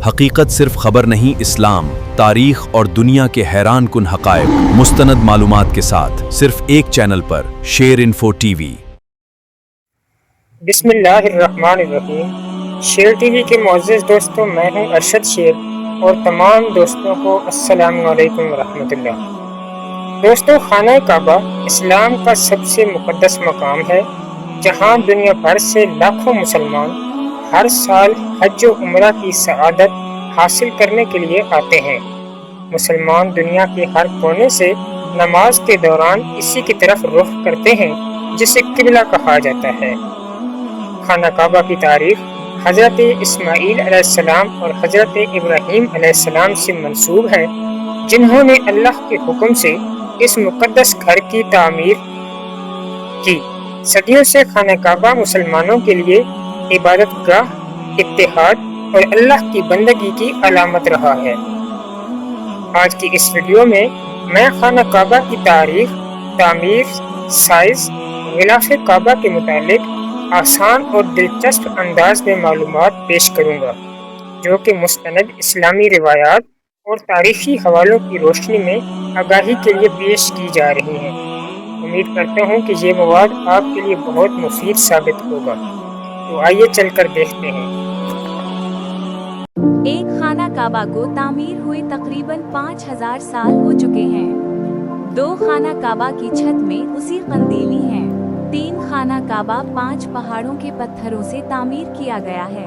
حقیقت صرف خبر نہیں، اسلام، تاریخ اور دنیا کے حیران کن حقائق مستند معلومات کے ساتھ صرف ایک چینل پر، شیر انفو ٹی وی۔ بسم اللہ الرحمن الرحیم۔ شیر ٹی وی کے معزز دوستوں، میں ہوں ارشد شیر اور تمام دوستوں کو السلام علیکم ورحمۃ اللہ۔ دوستوں، خانہ کعبہ اسلام کا سب سے مقدس مقام ہے، جہاں دنیا بھر سے لاکھوں مسلمان ہر سال حج و عمرہ کی سعادت حاصل کرنے کے لیے آتے ہیں۔ مسلمان دنیا کے ہر کونے سے نماز کے دوران اسی کی طرف رخ کرتے ہیں، جسے قبلہ کہا جاتا ہے۔ خانہ کعبہ کی تاریخ حضرت اسماعیل علیہ السلام اور حضرت ابراہیم علیہ السلام سے منسوب ہے، جنہوں نے اللہ کے حکم سے اس مقدس گھر کی تعمیر کی۔ صدیوں سے خانہ کعبہ مسلمانوں کے لیے عبادت گاہ، اتحاد اور اللہ کی بندگی کی علامت رہا ہے۔ آج کی اس ویڈیو میں خانہ کعبہ کی تاریخ، تعمیر، سائز، غلاف کعبہ کے متعلق آسان اور دلچسپ انداز میں معلومات پیش کروں گا، جو کہ مستند اسلامی روایات اور تاریخی حوالوں کی روشنی میں آگاہی کے لیے پیش کی جا رہی ہیں۔ امید کرتا ہوں کہ یہ مواد آپ کے لیے بہت مفید ثابت ہوگا، تو آئیے چل کر دیکھتے ہیں۔ ایک خانہ کعبہ کو تعمیر ہوئے تقریباً 5000 سال ہو چکے ہیں۔ 2 خانہ کعبہ کی چھت میں اسی قندیلی ہیں۔ 3 خانہ کعبہ 5 پہاڑوں کے پتھروں سے تعمیر کیا گیا ہے۔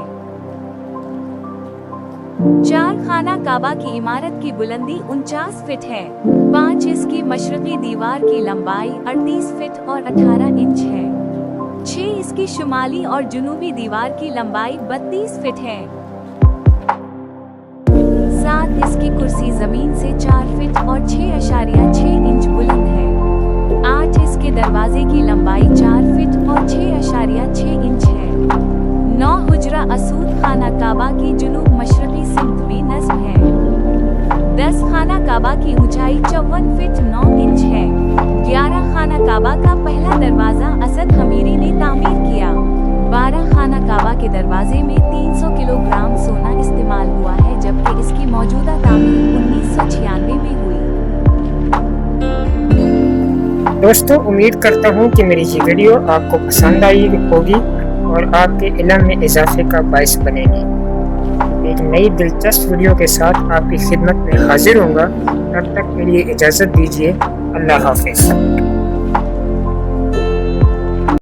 4 خانہ کعبہ کی عمارت کی بلندی 49 فٹ ہے۔ 5 اس کی مشرقی دیوار کی لمبائی 38 فٹ اور 18 انچ ہے۔ 6 اس کی شمالی اور جنوبی دیوار کی لمبائی 32 فٹ ہے۔ 7 اس کی کرسی زمین سے 4 فٹ اور 6.6 انچ بلند ہے۔ 8 اس کے دروازے کی لمبائی 4 فٹ اور 6.6 انچ ہے۔ 9 حجرہ اسود خانہ کعبہ کی جنوب مشرقی سمت میں نصب ہے۔ 10 خانہ کعبہ کی اونچائی 54 فٹ 9 انچ ہے۔ 11 خانہ کعبہ کا پہلا دروازہ اسد حمیری نے تعمیر کیا۔ 12 خانہ کعبہ کے دروازے میں 300 کلو گرام سونا استعمال ہوا ہے، جبکہ اس کی موجودہ تعمیر 1996 میں ہوئی۔ دوستو، امید کرتا ہوں کہ میری یہ ویڈیو آپ کو پسند آئی ہوگی اور آپ کے علم میں اضافے کا باعث بنے گی۔ ایک نئی دلچسپ ویڈیو کے ساتھ آپ کی خدمت میں حاضر ہوں گا۔ تب تک کے لیے اجازت دیجیے۔ اللہ حافظ۔